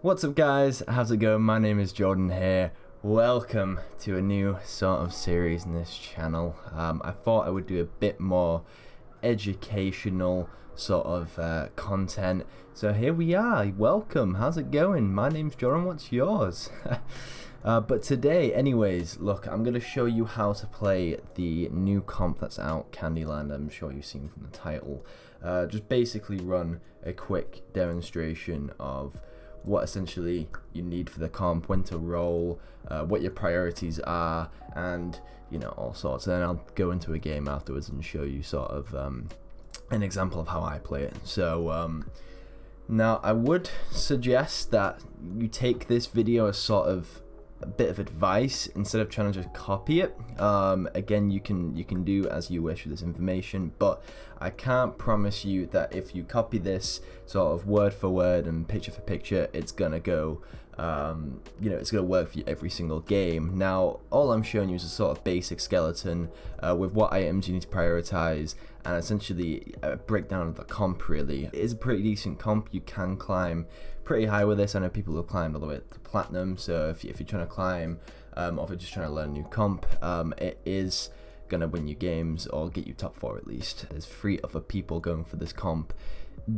What's up guys, how's it going? My name is Jordan here. Welcome to a new sort of series in this channel. I thought I would do a bit more educational sort of content. So here we are, welcome, how's it going? My name's Jordan, what's yours? But today, anyways, look, I'm going to show you how to play the new comp that's out, CANDYLAND. I'm sure you've seen from the title. Just basically run a quick demonstration of what essentially you need for the comp, when to roll, what your priorities are, and you know, all sorts. And then I'll go into a game afterwards and show you sort of an example of how I play it. So now I would suggest that you take this video as sort of a bit of advice instead of trying to just copy it. Again, you can do as you wish with this information, but I can't promise you that if you copy this sort of word for word and picture for picture, it's gonna go you know, it's gonna work for you every single game. Now all I'm showing you is a sort of basic skeleton with what items you need to prioritize, and essentially a breakdown of the comp. Really, it is a pretty decent comp. You can climb pretty high with this. I know people have climbed all the way to platinum, so if you're trying to climb or if you're just trying to learn a new comp, it is gonna win you games or get you top 4 at least. There's 3 other people going for this comp.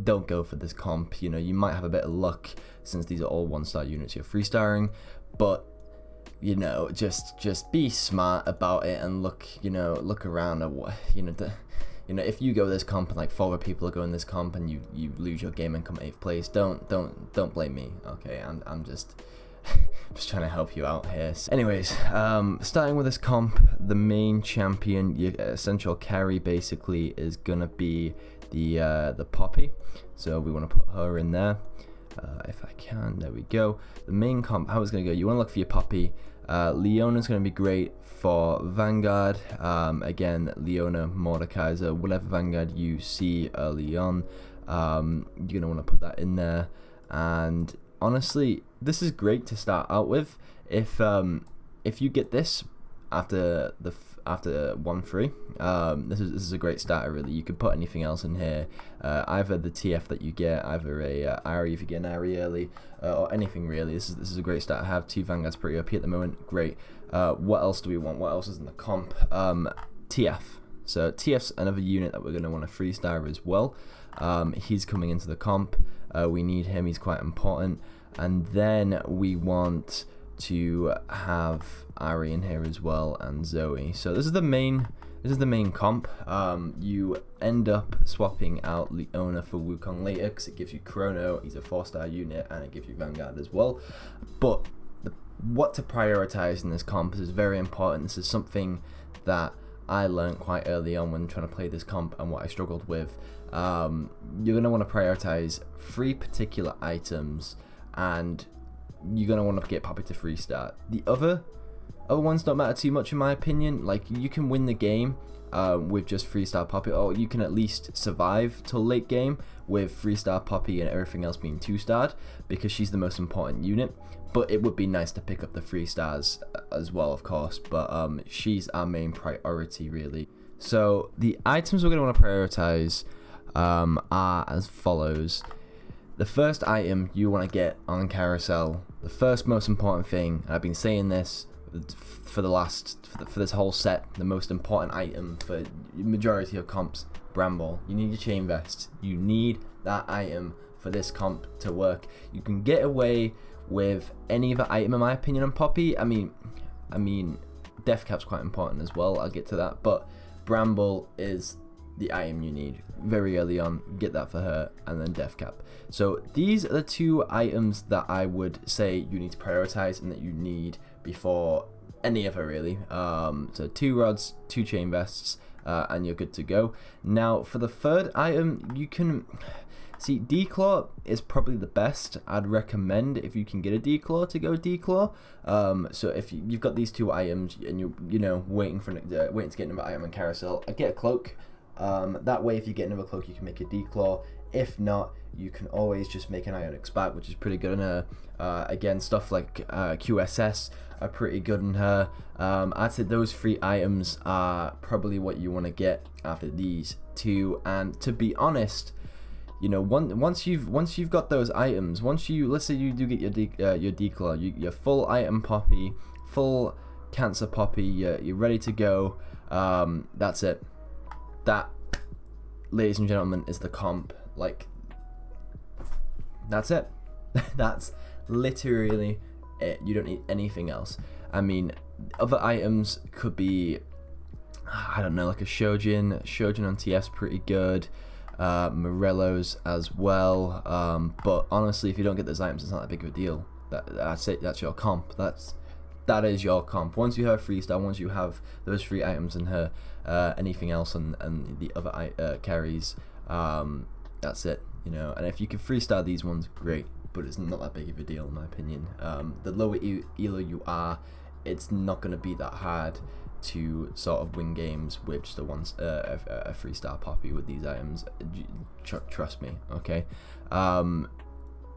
Don't go for this comp. You know, you might have a bit of luck since these are all 1-star units you're 3-starring, but you know, just be smart about it and look, you know, look around at what, you know, if you go this comp and like 4 other people are going this comp and you lose your game and come 8th place, don't blame me, okay? I'm just just trying to help you out here. So anyways, starting with this comp, the main champion, your essential carry basically is gonna be the Poppy. So we want to put her in there. If I can, there we go. The main comp, how it's gonna go, you want to look for your Poppy. Leona's going to be great for Vanguard. Again, Leona, Mordekaiser, whatever Vanguard you see early on, you're going to want to put that in there. And honestly, this is great to start out with. If you get this after 1-3, this is a great starter. Really, you could put anything else in here, either the TF that you get, either a Ari if you get an Ari early, or anything really. This is a great start to have. 2 Vanguard's pretty OP at the moment. Great. What else do we want? What else is in the comp? TF. So TF's another unit that we're going to want to 3-star as well. He's coming into the comp. We need him. He's quite important. And then we want to have Ari in here as well, and Zoe. So this is the main comp. You end up swapping out Leona for Wukong later because it gives you Chrono. He's a 4-star unit, and it gives you Vanguard as well. But what to prioritize in this comp is very important. This is something that I learned quite early on when trying to play this comp, and what I struggled with. You're gonna want to prioritize 3 particular items, and you're gonna want to get Poppy to 3-star. The other ones don't matter too much in my opinion. Like, you can win the game with just 3-star Poppy, or you can at least survive till late game with 3-star Poppy and everything else being 2-starred, because she's the most important unit. But it would be nice to pick up the 3-stars as well, of course, but she's our main priority really. So the items we're going to want to prioritize are as follows. The first item you want to get on carousel, the first most important thing, and I've been saying this for this whole set, the most important item for majority of comps, Bramble. You need your chain vest. You need that item for this comp to work. You can get away with any other item in my opinion on Poppy. I mean Death Cap's quite important as well, I'll get to that, but Bramble is the item you need very early on. Get that for her, and then Death Cap. So these are the 2 items that I would say you need to prioritize and that you need before any of her really. So 2 rods, 2 chain vests, and you're good to go. Now for the third item, you can see Declaw is probably the best. I'd recommend, if you can get a Declaw, to go Declaw. So if you've got these 2 items and you know waiting to get another item on carousel, I'd get a cloak. That way if you get another cloak you can make a Declaw. If not, you can always just make an Ionic Spark, which is pretty good in her. Again, stuff like QSS are pretty good in her. I'd say those 3 items are probably what you want to get after these 2, and to be honest, you know, once you've got those items, let's say you do get your declaw, your full item poppy, full cancer poppy, you're ready to go. That's it. That, ladies and gentlemen, is the comp. Like, that's it. That's literally it. You don't need anything else. I mean, other items could be, I don't know, like a Shojin on TF's pretty good, Morello's as well, but honestly, if you don't get those items, it's not that big of a deal. That's it. That's your comp. That is your comp. Once you have freestyle, once you have those 3 items in her, anything else and the other carries, that's it, you know. And if you can freestyle these ones, great, but it's not that big of a deal in my opinion. The lower elo you are, it's not going to be that hard to sort of win games with just a freestyle poppy with these items. Trust me, okay?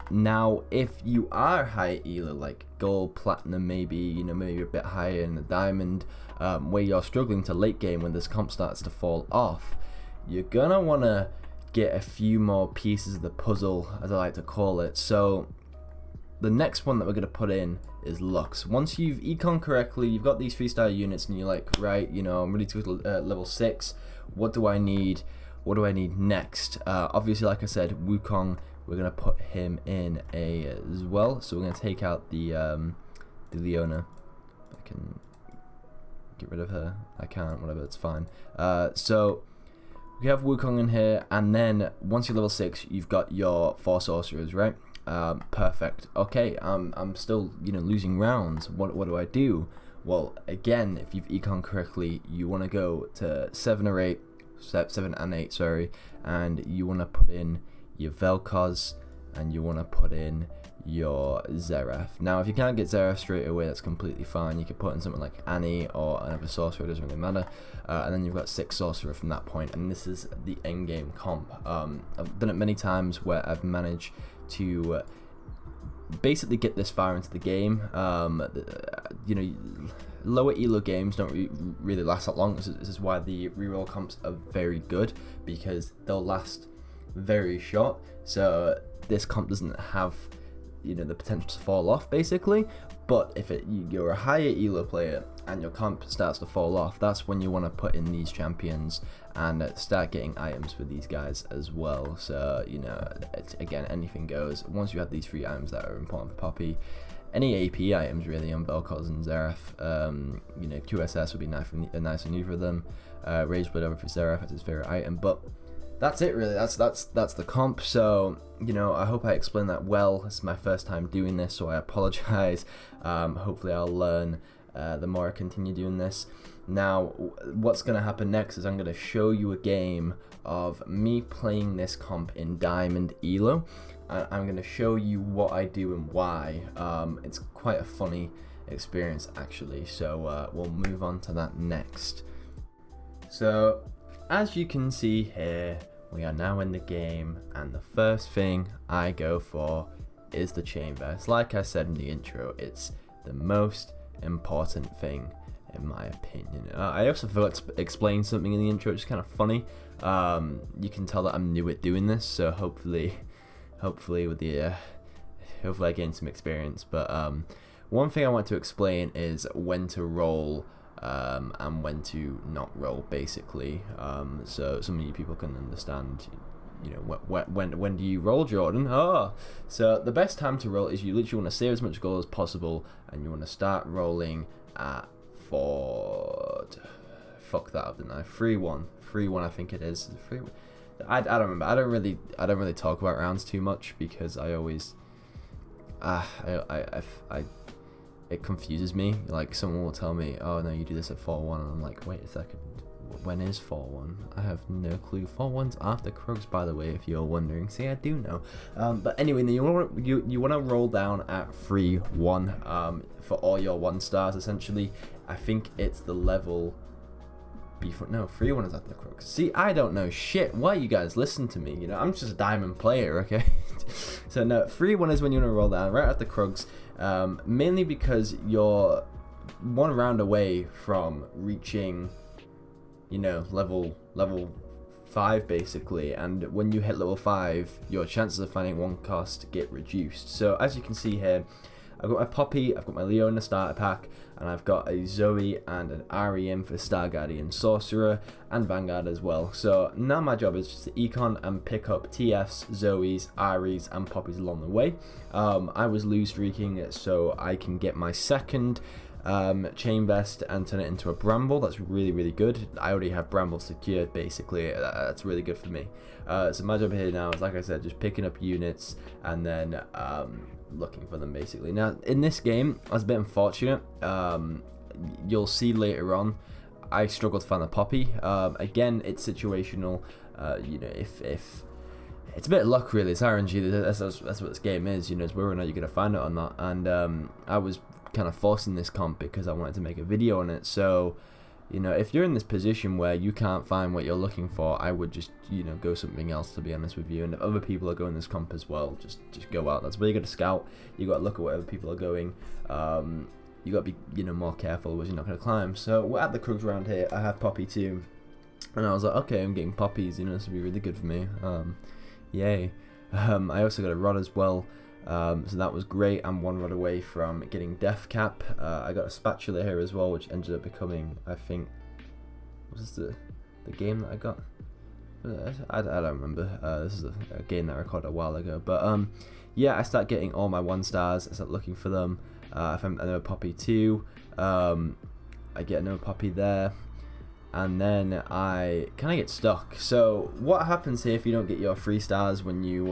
Now, if you are high elo, like gold, platinum, maybe, you know, maybe a bit higher in the diamond, where you're struggling to late game when this comp starts to fall off, you're gonna want to get a few more pieces of the puzzle, as I like to call it. So the next one that we're going to put in is Lux. Once you've econ correctly, you've got these 3-star units, and you're like, right, you know, I'm ready to go to level 6. What do I need? What do I need next? Obviously, like I said, Wukong, we're going to put him in as well. So we're going to take out the Leona. I can get rid of her. I can't, whatever, it's fine. So we have Wukong in here, and then once you're level 6, you've got your 4 sorcerers, right? Perfect. Okay, I'm still, you know, losing rounds. What do I do? Well, again, if you've econ correctly, you want to go to 7 and 8, sorry, and you want to put in your Vel'Koz, and you want to put in your Xerath. Now, if you can't get Xerath straight away, that's completely fine. You could put in something like Annie or another sorcerer, it doesn't really matter. And then you've got 6 sorcerer from that point, and this is the end game comp. I've done it many times where I've managed to basically get this far into the game. You know, lower elo games don't really last that long. This is why the reroll comps are very good, because they'll last very short. So this comp doesn't have, you know, the potential to fall off basically. But if you're a higher elo player and your comp starts to fall off, that's when you want to put in these champions and start getting items for these guys as well. So, you know, again, anything goes. Once you have these 3 items that are important for Poppy, any AP items really on Vel'Koz and Xerath, you know, QSS would be nice and new for them. Rage Blade over for Xerath, that's his favorite item. But that's it really. That's the comp. So, you know, I hope I explained that well. This is my first time doing this, so I apologize. Hopefully I'll learn the more I continue doing this. Now, what's going to happen next is I'm going to show you a game of me playing this comp in Diamond Elo. I'm going to show you what I do and why. It's quite a funny experience actually, so we'll move on to that next. So, as you can see here, we are now in the game, and the first thing I go for is the chamber. It's like I said in the intro, it's the most important thing in my opinion. I also forgot to explain something in the intro, which is kind of funny. You can tell that I'm new at doing this, so hopefully with the hopefully I gain some experience. But one thing I want to explain is when to roll and when to not roll, basically, so some of you people can understand, you know, when do you roll, Jordan? So the best time to roll is you literally want to save as much gold as possible, and you want to start rolling at fuck that up, didn't I? 3-1 I think it is. I don't remember. I don't really talk about rounds too much, because I always it confuses me. Like, someone will tell me, oh no, you do this at 4-1, and I'm like, wait a second, when is 4-1? I have no clue. 4-1's after Krugs, by the way, if you're wondering. See, I do know. But anyway, you want to roll down at 3-1 for all your 1 stars essentially. I think it's the level before. No, 3-1 is after the Krugs. See, I don't know shit. Why you guys listen to me? You know, I'm just a diamond player, okay? So no, 3-1 is when you want to roll down right after Krugs. Mainly because you're 1 round away from reaching, you know, level 5 basically, and when you hit level 5 your chances of finding 1 cost get reduced. So as you can see here, I've got my Poppy, I've got my Leo in the starter pack, and I've got a Zoe and an Ari in for Star Guardian, Sorcerer, and Vanguard as well. So now my job is just to econ and pick up TFs, Zoes, Aries, and Poppies along the way. I was lose streaking so I can get my second chain vest and turn it into a bramble. That's really good. I already have bramble secured basically. That's really good for me. So my job here now is, like I said, just picking up units and then looking for them basically. Now in this game I was a bit unfortunate. You'll see later on I struggled to find the Poppy. Again, it's situational. You know, if it's a bit of luck really, it's RNG. That's what this game is, you know, it's whether or not you're gonna find it or not. And I was kind of forcing this comp because I wanted to make a video on it. So you know, if you're in this position where you can't find what you're looking for, I would just, you know, go something else, to be honest with you. And if other people are going this comp as well, just go out. That's where you got to scout. You got to look at where other people are going. You got to be, you know, more careful, because you're not going to climb. So we're at the Krugs round here. I have Poppy too, and I was like, okay, I'm getting Poppies. You know, this would be really good for me. Yay. I also got a rod as well. So that was great. I'm 1 rod away from getting Death Cap. I got a spatula here as well, which ended up becoming, I think, was this the game that I got? I don't remember. This is a game that I recorded a while ago. But yeah, I start getting all my 1 stars. I start looking for them. I find another Poppy too. I get another Poppy there. And then I kind of get stuck. So what happens here if you don't get your 3 stars when you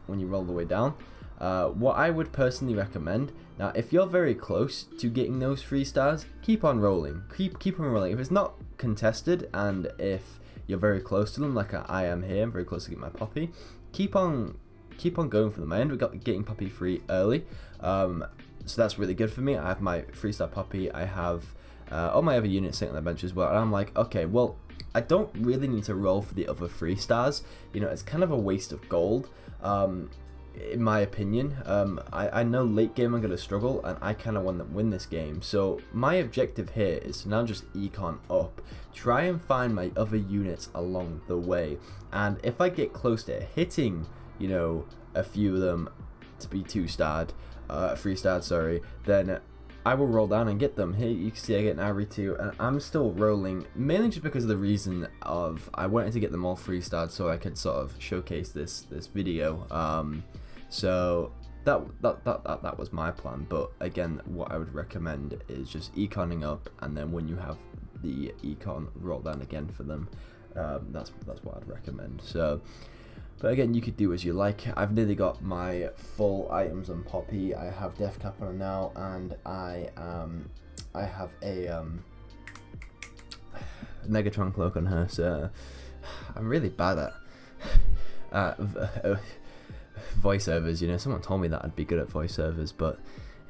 roll the way down? What I would personally recommend, now if you're very close to getting those 3 stars, keep on rolling. Keep on rolling. If it's not contested and if you're very close to them, like I am here, I'm very close to getting my Poppy, keep on going for them. I ended up getting Poppy 3 early, so that's really good for me. I have my 3-star Poppy, I have all my other units sitting on the bench as well, and I'm like, okay, well, I don't really need to roll for the other 3 stars. You know, it's kind of a waste of gold. In my opinion, I know late game I'm going to struggle, and I kind of want to win this game. So my objective here is to now just econ up, try and find my other units along the way, and if I get close to hitting, you know, a few of them to be 2-starred, 3-starred, sorry, then I will roll down and get them. Here you can see I get an Ari too, and I'm still rolling, mainly just because of the reason of I wanted to get them all 3-starred so I could sort of showcase this video. So that was my plan. But again, what I would recommend is just econing up, and then when you have the econ, roll down again for them. That's what I'd recommend. So, but again, you could do as you like. I've nearly got my full items on Poppy. I have Death Cap on now, and I have a Negatron cloak on her. So I'm really bad at voiceovers. You know, someone told me that I'd be good at voiceovers, but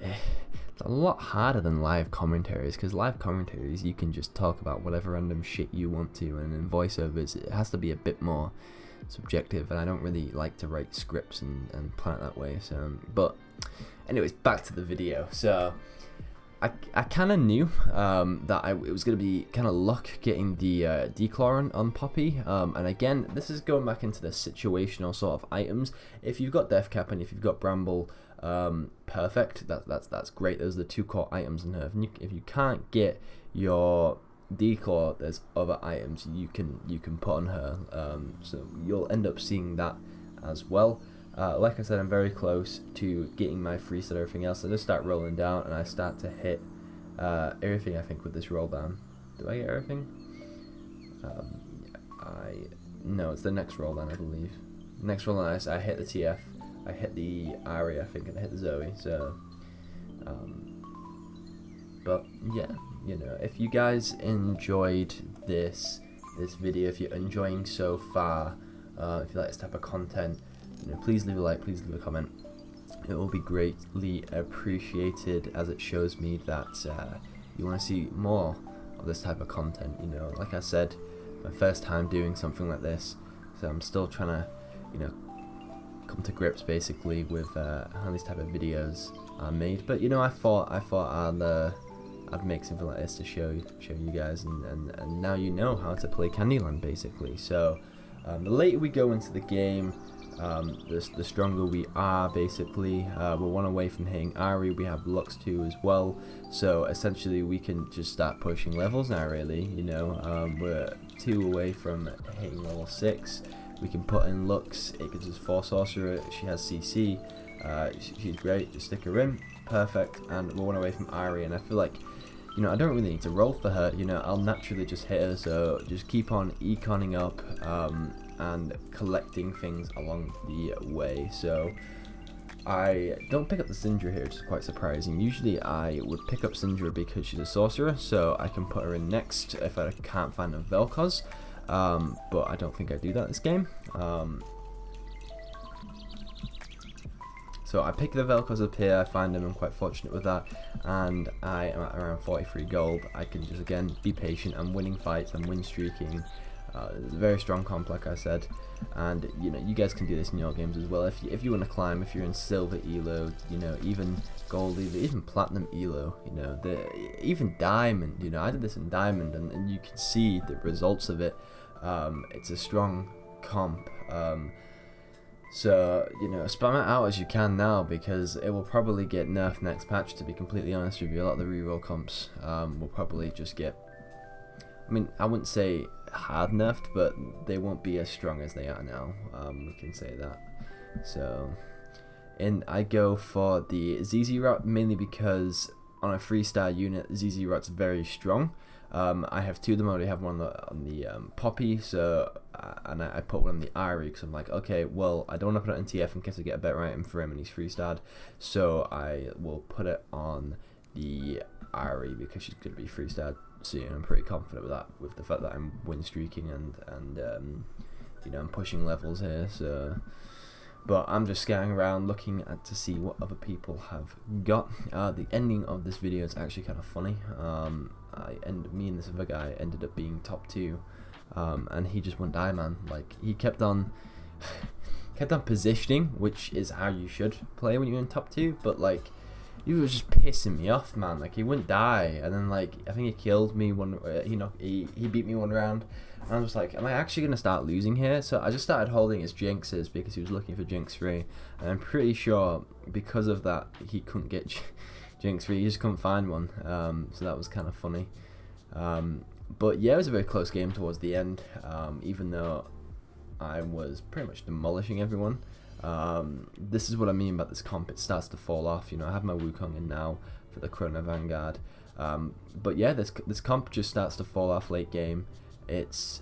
it's a lot harder than live commentaries, because live commentaries you can just talk about whatever random shit you want to, and in voiceovers it has to be a bit more subjective, and I don't really like to write scripts and plan it that way. So but anyways, back to the video. So I kind of knew that it was going to be kind of luck getting the declaw on Poppy, and again, this is going back into the situational sort of items. If you've got Death Cap and if you've got Bramble, perfect. That's great. Those are the 2 core items in her. If you can't get your declaw, there's other items you can put on her, so you'll end up seeing that as well. Like I said, I'm very close to getting my 3-star everything else. I just start rolling down, and I start to hit everything, I think, with this roll down. Do I get everything? No, it's the next roll down, I believe. Next roll down, I hit the TF, I hit the Ari, I think, and I hit the Zoe. So, but yeah, you know, if you guys enjoyed this video, if you're enjoying so far, if you like this type of content, you know, please leave a like, please leave a comment. It will be greatly appreciated, as it shows me that you want to see more of this type of content. You know, like I said, my first time doing something like this, so I'm still trying to, you know, come to grips basically with how these type of videos are made. But you know, I thought I'd I'd make something like this to show you guys, and now you know how to play Candyland basically. So the later we go into the game, the stronger we are basically. We're 1 away from hitting Ari, we have Lux 2 as well, so essentially we can just start pushing levels now really, you know. We're 2 away from hitting level 6, we can put in Lux, it gives us 4 sorcerer, she has CC, she's great, just stick her in, perfect, and we're 1 away from Ari, and I feel like, you know, I don't really need to roll for her, you know, I'll naturally just hit her, so just keep on econing up, and collecting things along the way. So I don't pick up the Syndra here, which is quite surprising. Usually I would pick up Syndra because she's a sorcerer, so I can put her in next if I can't find a Vel'Koz, but I don't think I do that this game. So I pick the Vel'Koz up here, I find him, I'm quite fortunate with that, and I am at around 43 gold. I can just again be patient, I'm winning fights, I'm win streaking. It's a very strong comp, like I said, and you know, you guys can do this in your games as well. If you want to climb, if you're in silver elo, you know, even gold elo, even platinum elo, you know, even diamond, you know, I did this in diamond, and you can see the results of it. It's a strong comp, so you know, spam it out as you can now, because it will probably get nerfed next patch, to be completely honest with you. A lot of the reroll comps will probably just get, I mean, I wouldn't say hard nerfed, but they won't be as strong as they are now, we can say that. So, and I go for the ZZ route mainly because on a 3-star unit, ZZ route's very strong. I have 2 of them, I already have one on the Poppy, so and I put one on the Ari, because I'm like, okay, well, I don't want to put it in TF in case I get a better item for him and he's 3-starred, so I will put it on the Ari because she's going to be 3-starred. So yeah, I'm pretty confident with that, with the fact that I'm win streaking and you know, I'm pushing levels here. So, but I'm just scanning around looking to see what other people have got. The ending of this video is actually kind of funny. Me and this other guy ended up being top 2, and he just went die, man. Like, he kept on positioning, which is how you should play when you're in top 2, but like, he was just pissing me off, man. Like, he wouldn't die, and then like, I think he killed me one. He beat me one round, and I was like, am I actually gonna start losing here? So I just started holding his jinxes because he was looking for jinx free, and I'm pretty sure because of that he couldn't get jinx free. He just couldn't find one. So that was kind of funny. But yeah, it was a very close game towards the end. Even though I was pretty much demolishing everyone. This is what I mean about this comp, it starts to fall off. You know, I have my Wukong in now for the Chrono Vanguard, but yeah, this comp just starts to fall off late game. It's,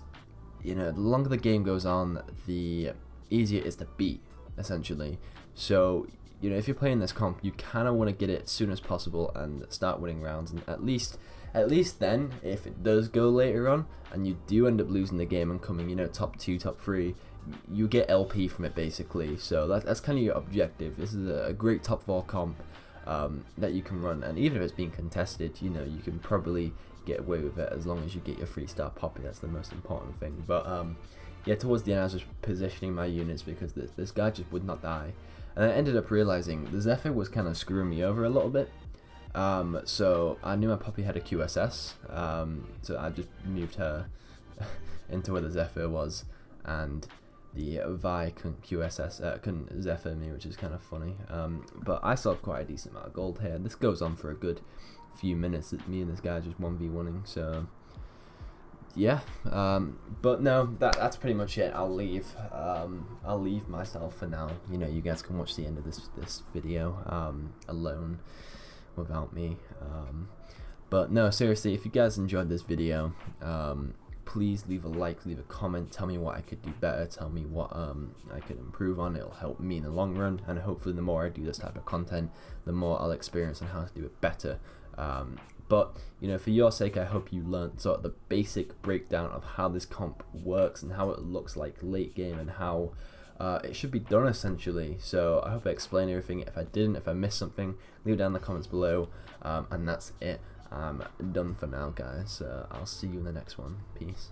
you know, the longer the game goes on, the easier it is to beat, essentially. So, you know, if you're playing this comp, you kind of want to get it as soon as possible and start winning rounds, and at least then, if it does go later on, and you do end up losing the game and coming, you know, top 2, top 3, you get LP from it basically. So that's kind of your objective. This is a great top 4 comp that you can run, and even if it's being contested, you know, you can probably get away with it as long as you get your 3-star Poppy. That's the most important thing. But yeah, towards the end I was just positioning my units because this guy just would not die, and I ended up realizing the Zephyr was kind of screwing me over a little bit. So I knew my Poppy had a QSS, so I just moved her into where the Zephyr was, and the Vi couldn't Zephyr me, which is kind of funny. But I still have quite a decent amount of gold here. This goes on for a good few minutes. Me and this guy just 1v1ing, so yeah. But no, that's pretty much it. I'll leave myself for now. You know, you guys can watch the end of this video alone without me. But no, seriously, if you guys enjoyed this video, please leave a like, leave a comment, tell me what I could do better, tell me what I could improve on. It'll help me in the long run, and hopefully the more I do this type of content, the more I'll experience on how to do it better. But you know, for your sake, I hope you learned sort of the basic breakdown of how this comp works and how it looks like late game and how it should be done essentially. So I hope I explained everything. If I didn't, if I missed something, leave it down in the comments below, and that's it. I'm done for now, guys. I'll see you in the next one. Peace.